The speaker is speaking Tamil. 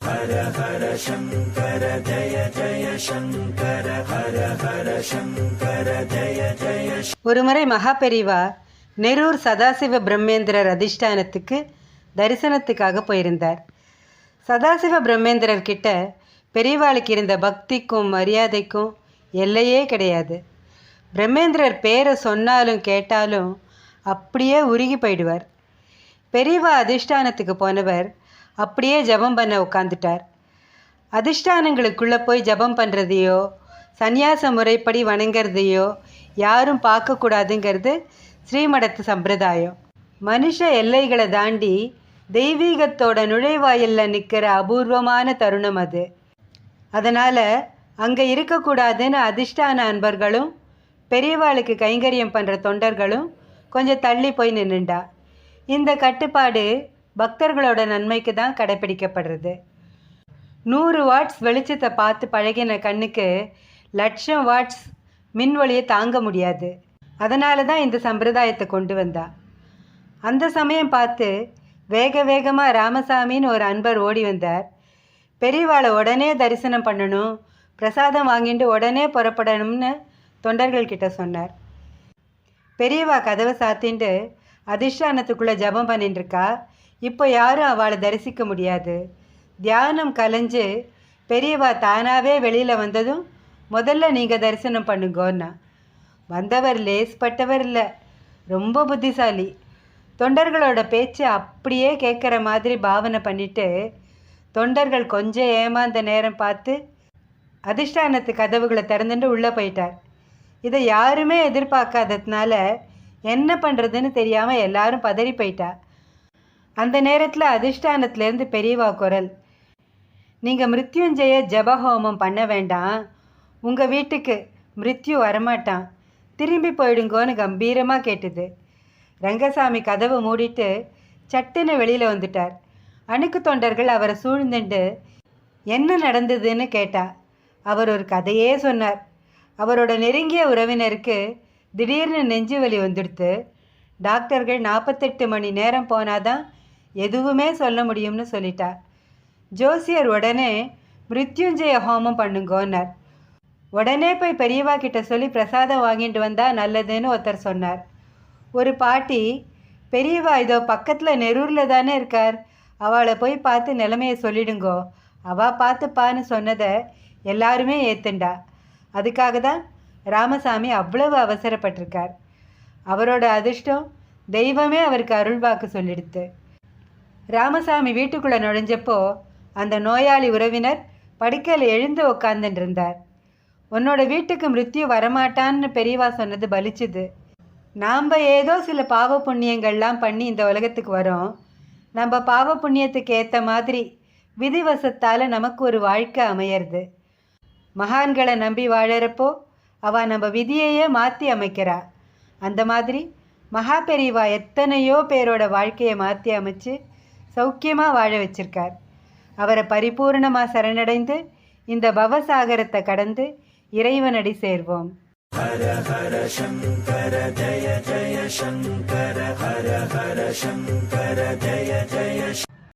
ஹர ஹர சங்கர ஜய ஜய சங்கர ஹர ஹர சங்கர ஜய ஜய. ஒருமுறை மகாபெரிவா நெரூர் சதாசிவ பிரம்மேந்திரர் அதிஷ்டானத்துக்கு தரிசனத்துக்காக போயிருந்தார். சதாசிவ பிரம்மேந்திரர் கிட்ட பெரியவாளுக்கு இருந்த பக்திக்கும் மரியாதைக்கும் எல்லையே கிடையாது. பிரம்மேந்திரர் பேரை சொன்னாலும் கேட்டாலும் அப்படியே உருகி போயிடுவார். பெரியவா அதிஷ்டானத்துக்கு போனவர் அப்படியே ஜபம் பண்ண உட்காந்துட்டார். அதிஷ்டானங்களுக்குள்ளே போய் ஜபம் பண்ணுறதையோ சந்நியாச முறைப்படி வணங்கிறதையோ யாரும் பார்க்கக்கூடாதுங்கிறது ஸ்ரீமடத்து சம்பிரதாயம். மனுஷ எல்லைகளை தாண்டி தெய்வீகத்தோட நுழைவாயிலில் நிற்கிற அபூர்வமான தருணம் அது. அதனால் அங்கே இருக்கக்கூடாதுன்னு அதிஷ்டான அன்பர்களும் பெரியவாளுக்கு கைங்கரியம் பண்ணுற தொண்டர்களும் கொஞ்சம் தள்ளி போய் நின்றுண்டா. இந்த கட்டுப்பாடு பக்தர்களோட நன்மைக்கு தான் கடைப்பிடிக்கப்படுறது. 100 வாட்ஸ் வெளிச்சத்தை பார்த்து பழகின கண்ணுக்கு 1,00,000 வாட்ஸ் மின்வொலியை தாங்க முடியாது. அதனால தான் இந்த சம்பிரதாயத்தை கொண்டு வந்தா. அந்த சமயம் பார்த்து வேக வேகமாக ராமசாமின்னு ஒரு அன்பர் ஓடி வந்தார். பெரியவாளை உடனே தரிசனம் பண்ணணும், பிரசாதம் வாங்கிட்டு உடனே புறப்படணும்னு தொண்டர்கள்கிட்ட சொன்னார். பெரியவா கதவை சாத்தின்ட்டு அதிஷ்டானத்துக்குள்ளே ஜபம் பண்ணிட்டு இருக்கா. இப்போ யாரும் அவளை தரிசிக்க முடியாது. தியானம் கலைஞ்சு பெரியவா தானாகவே வெளியில் வந்ததும் முதல்ல நீங்கள் தரிசனம் பண்ணுங்கோன்னா. வந்தவர் லேஸ்பட்டவர் இல்லை, ரொம்ப புத்திசாலி. தொண்டர்களோட பேச்சு அப்படியே கேட்குற மாதிரி பாவனை பண்ணிவிட்டு தொண்டர்கள் கொஞ்சம் ஏமாந்த நேரம் பார்த்து அதிஷ்டானத்து கதவுகளை திறந்துட்டு உள்ளே போயிட்டார். இதை யாருமே எதிர்பார்க்காததுனால என்ன பண்ணுறதுன்னு தெரியாமல் எல்லாரும் பதறி போயிட்டா. அந்த நேரத்தில் அதிஷ்டானத்துலேருந்து பெரியவா குரல், நீங்கள் மிருத்யுஞ்சய ஜபஹோமம் பண்ண வேண்டாம், உங்கள் வீட்டுக்கு மிருத்யு வரமாட்டான், திரும்பி போயிடுங்கோன்னு கம்பீரமாக கேட்டுது. ரங்கசாமி கதவை மூடிட்டு சட்டுன்னு வெளியில் வந்துட்டார். அணுக்கு தொண்டர்கள் அவரை சூழ்ந்துண்டு என்ன நடந்ததுன்னு கேட்டா. அவர் ஒரு கதையே சொன்னார். அவரோட நெருங்கிய உறவினருக்கு திடீர்னு நெஞ்சு வலி வந்துடுத்து. டாக்டர்கள் 48 மணி நேரம் போனாதான் எதுவுமே சொல்ல முடியும்னு சொல்லிட்டா. ஜோசியர் உடனே மிருத்யுஞ்சய ஹோமம் பண்ணுங்கோன்னார். உடனே போய் பெரியவா கிட்ட சொல்லி பிரசாதம் வாங்கிட்டு வந்தால் நல்லதுன்னு ஒருத்தர் சொன்னார். ஒரு பாட்டி, பெரியவா இதோ பக்கத்தில் நெரூரில் தானே இருக்கார், அவளை போய் பார்த்து நிலைமையை சொல்லிடுங்கோ, அவள் பார்த்துப்பான்னு சொன்னதை எல்லாருமே ஏற்றுண்டா. அதுக்காக தான் ராமசாமி அவ்வளவு அவசரப்பட்டிருக்கார். அவரோட அதிர்ஷ்டம் தெய்வமே அவருக்கு அருள்வாக்கு சொல்லிடுத்து. ராமசாமி வீட்டுக்குள்ளே நுழைஞ்சப்போ அந்த நோயாளி உறவினர் படுக்கையில் எழுந்து உட்காந்துட்டு இருந்தார். உன்னோட வீட்டுக்கு மிருத்யு வரமாட்டான்னு பெரியவா சொன்னது பலிச்சுது. நாம் ஏதோ சில பாவ புண்ணியங்கள்லாம் பண்ணி இந்த உலகத்துக்கு வரோம். நம்ம பாவ புண்ணியத்துக்கு ஏற்ற மாதிரி விதிவசத்தால் நமக்கு ஒரு வாழ்க்கை அமையிறது. மகான்களை நம்பி வாழறப்போ அவள் நம்ம விதியையே மாற்றி அமைக்கிறா. அந்த மாதிரி மகா பெரியவா எத்தனையோ பேரோட வாழ்க்கையை மாற்றி அமைச்சு சௌக்கியமாக வாழ வச்சிருக்கார். அவரை பரிபூர்ணமாக சரணடைந்து இந்த பவசாகரத்தை கடந்து இறைவனடி சேர்வோம். ஹர ஹர சங்கர ஜய ஜய சங்கர ஹர ஹர சங்கர ஜய ஜய